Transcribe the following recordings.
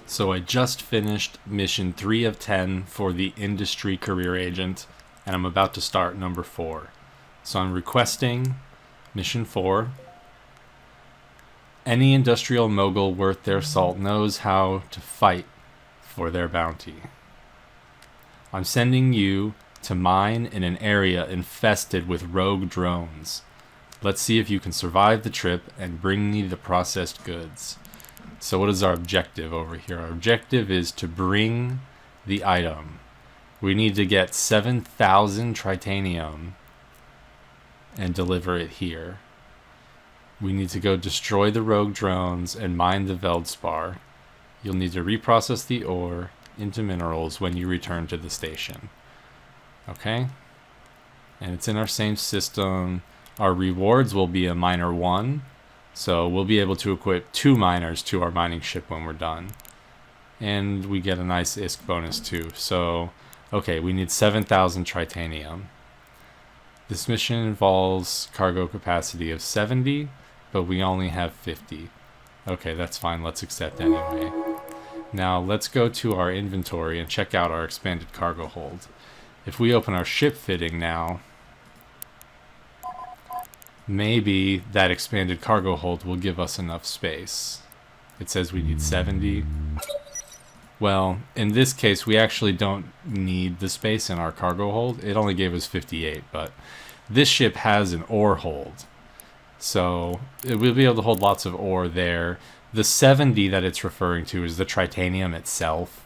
So I just finished mission 3 of 10 for the Industry Career Agent, and I'm about to start number 4. So I'm requesting mission 4. Any industrial mogul worth their salt knows how to fight for their bounty. I'm sending you to mine in an area infested with rogue drones. Let's see if you can survive the trip and bring me the processed goods. So what is our objective over here? Our objective is to bring the item. We need to get 7,000 tritanium and deliver it here. We need to go destroy the rogue drones and mine the Veldspar. You'll need to reprocess the ore into minerals when you return to the station. Okay? And it's in our same system. Our rewards will be a miner 1. So we'll be able to equip 2 miners to our mining ship when we're done. And we get a nice ISK bonus too. So, okay, we need 7,000 tritanium. This mission involves cargo capacity of 70, but we only have 50. Okay, that's fine. Let's accept anyway. Now let's go to our inventory and check out our expanded cargo hold. If we open our ship fitting now, maybe that expanded cargo hold will give us enough space. It says we need 70. Well, in this case, we actually don't need the space in our cargo hold. It only gave us 58, but this ship has an ore hold. So we'll be able to hold lots of ore there. The 70 that it's referring to is the tritanium itself.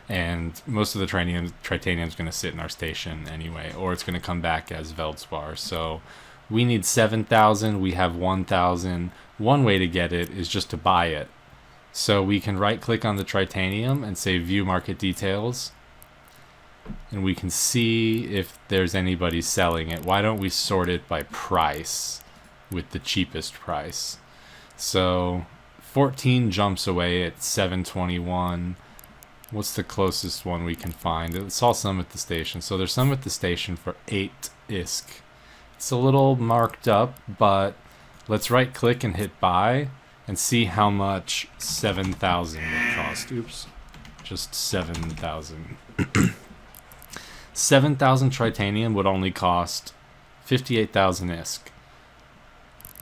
And most of the tritanium is going to sit in our station anyway, or it's going to come back as Veldspar. So we need 7,000, we have 1,000. One way to get it is just to buy it. So we can right click on the tritanium and say view market details. And we can see if there's anybody selling it. Why don't we sort it by price with the cheapest price? So 14 jumps away at 721. What's the closest one we can find? I saw some at the station. So there's some at the station for 8 ISK. It's a little marked up, but let's right click and hit buy and see how much 7,000 would cost. Oops, just 7,000. 7,000 tritanium would only cost 58,000 ISK.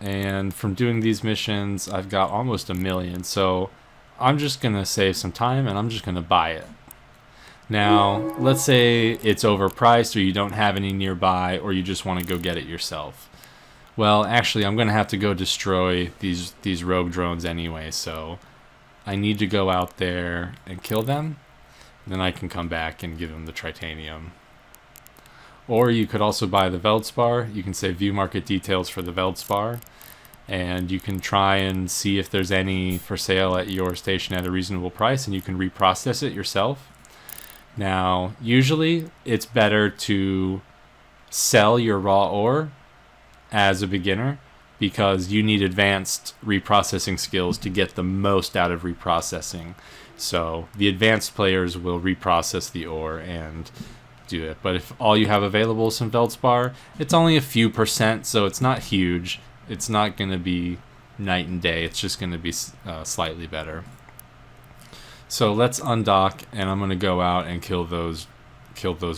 And from doing these missions, I've got almost 1 million. So I'm just going to save some time and I'm just going to buy it. Now, let's say it's overpriced or you don't have any nearby or you just want to go get it yourself. Well, actually, I'm going to have to go destroy these rogue drones anyway, so I need to go out there and kill them. Then I can come back and give them the tritanium. Or you could also buy the Veldspar. You can say view market details for the Veldspar. And you can try and see if there's any for sale at your station at a reasonable price, and you can reprocess it yourself. Now, usually it's better to sell your raw ore as a beginner because you need advanced reprocessing skills to get the most out of reprocessing. So the advanced players will reprocess the ore and do it. But if all you have available is some Veldspar, it's only a few percent, so it's not huge. It's not going to be night and day. It's just going to be slightly better. So let's undock, and I'm going to go out and kill those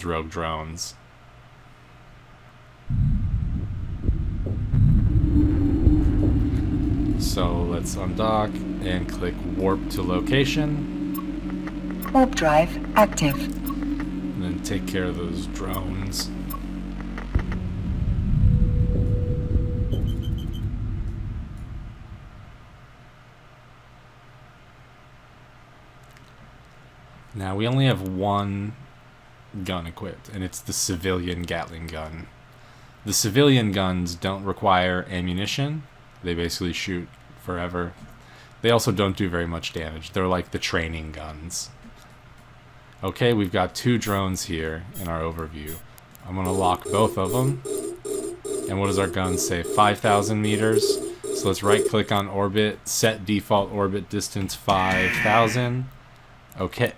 rogue drones. So let's undock and click warp to location. Warp drive active. And then take care of those drones. Now we only have one gun equipped, and it's the civilian Gatling gun. The civilian guns don't require ammunition. They basically shoot forever. They also don't do very much damage. They're like the training guns. Okay, we've got 2 drones here in our overview. I'm going to lock both of them. And what does our gun say? 5,000 meters. So let's right click on orbit, set default orbit distance 5,000. Okay,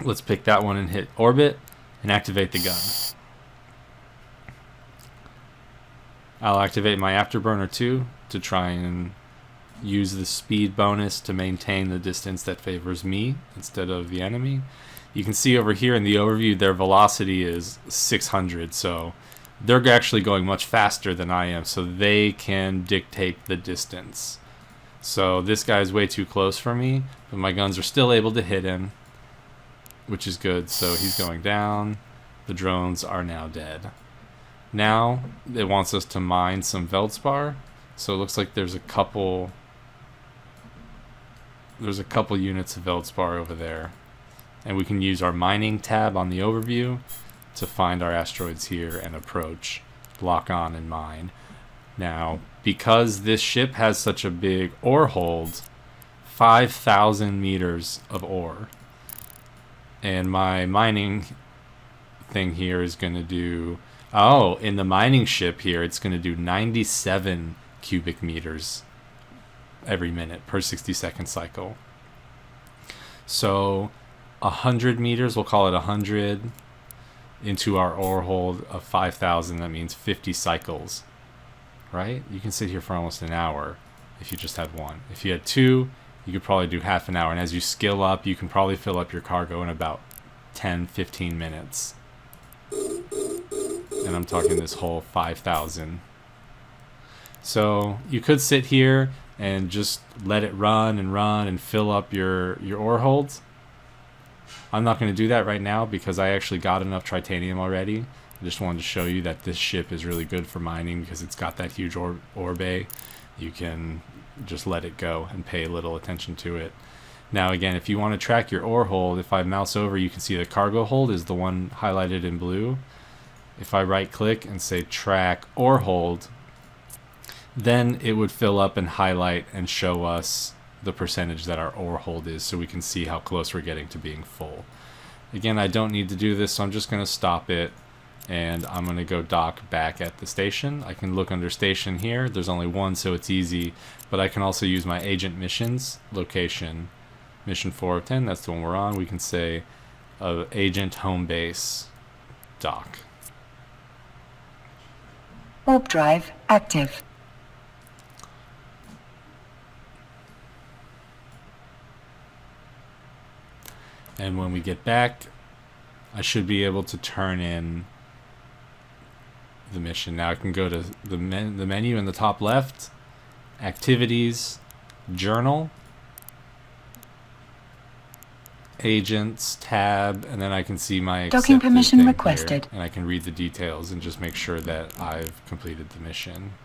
let's pick that one and hit orbit and activate the gun. I'll activate my afterburner too to try and use the speed bonus to maintain the distance that favors me instead of the enemy. You can see over here in the overview their velocity is 600, so they're actually going much faster than I am, so they can dictate the distance. So this guy's way too close for me, but my guns are still able to hit him, which is good. So he's going down. The drones are now dead. Now it wants us to mine some Veldspar. So it looks like there's a couple units of Veldspar over there. And we can use our mining tab on the overview to find our asteroids here and approach, lock on, and mine. Now, because this ship has such a big ore hold, 5,000 meters of ore, and my mining thing here is going to do, in the mining ship here, it's going to do 97 cubic meters every minute per 60-second cycle. So 100 meters, we'll call it 100, into our ore hold of 5,000, that means 50 cycles, right? You can sit here for almost an hour if you just had one. If you had two, you could probably do half an hour, and as you skill up, you can probably fill up your cargo in about 10-15 minutes. And I'm talking this whole 5,000. So you could sit here and just let it run and fill up your ore holds. I'm not going to do that right now because I actually got enough tritanium already. I just wanted to show you that this ship is really good for mining because it's got that huge ore bay. You can just let it go and pay little attention to it. Now again, if you want to track your ore hold, if I mouse over, you can see the cargo hold is the one highlighted in blue. If I right click and say track ore hold, then it would fill up and highlight and show us the percentage that our ore hold is, so we can see how close we're getting to being full. Again, I don't need to do this, so I'm just going to stop it, and I'm going to go dock back at the station. I can look under station here. There's only one, so it's easy, but I can also use my agent missions location, mission 4 of 10, that's the one we're on. We can say agent home base dock. Warp drive active. And when we get back, I should be able to turn in the mission. Now I can go to the menu in the top left, activities, journal, agents, tab, and then I can see my docking permission requested. Here, and I can read the details and just make sure that I've completed the mission.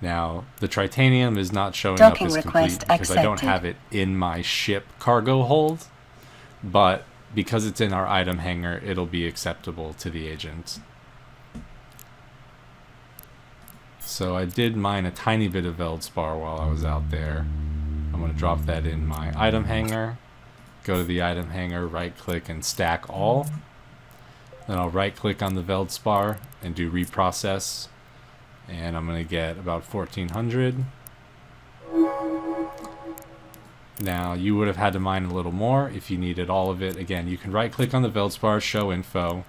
Now, the tritanium is not showing docking up as request complete because accepted. I don't have it in my ship cargo hold, but because it's in our item hangar, it'll be acceptable to the agent. So I did mine a tiny bit of Veldspar while I was out there. I'm going to drop that in my item hangar, go to the item hangar, right click and stack all. Then I'll right click on the Veldspar and do reprocess. And I'm going to get about 1,400. Now, you would have had to mine a little more if you needed all of it. Again, you can right-click on the Veldspar, show info,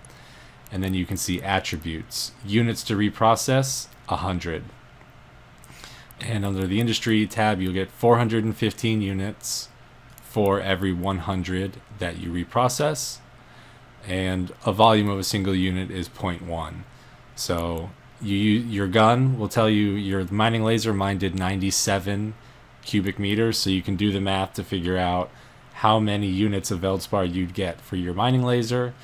and then you can see attributes. Units to reprocess, 100. And under the industry tab, you'll get 415 units for every 100 that you reprocess. And a volume of a single unit is 0.1. So your gun will tell you your mining laser mine did 97 cubic meters, so you can do the math to figure out how many units of Veldspar you'd get for your mining laser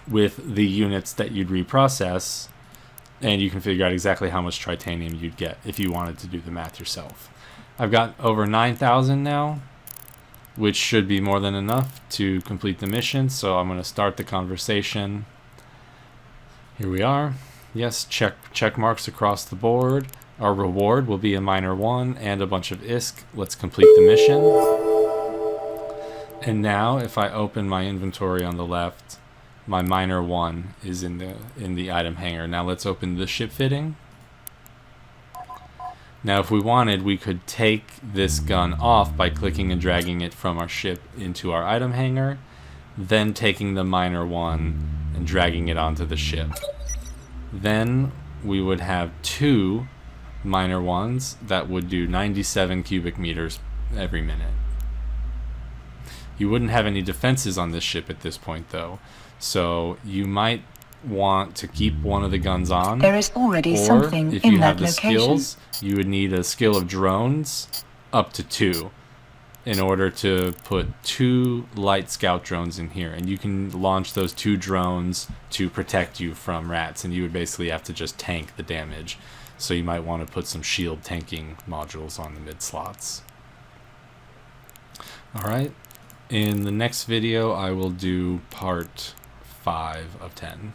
with the units that you'd reprocess, and you can figure out exactly how much tritanium you'd get if you wanted to do the math yourself. I've got over 9,000 now, which should be more than enough to complete the mission, so I'm going to start the conversation. Here we are. Yes, check marks across the board. Our reward will be a miner 1 and a bunch of ISK. Let's complete the mission. And now, if I open my inventory on the left, my miner 1 is in the item hangar. Now let's open the ship fitting. Now, if we wanted, we could take this gun off by clicking and dragging it from our ship into our item hangar, then taking the miner 1 and dragging it onto the ship. Then we would have 2 minor ones that would do 97 cubic meters every minute. You wouldn't have any defenses on this ship at this point, though, so you might want to keep one of the guns on. There is already or something if in you that have the location. skills, you would need a skill of drones up to 2 in order to put 2 light scout drones in here, and you can launch those 2 drones to protect you from rats, and you would basically have to just tank the damage. So you might want to put some shield tanking modules on the mid slots. Alright, in the next video I will do part 5 of 10.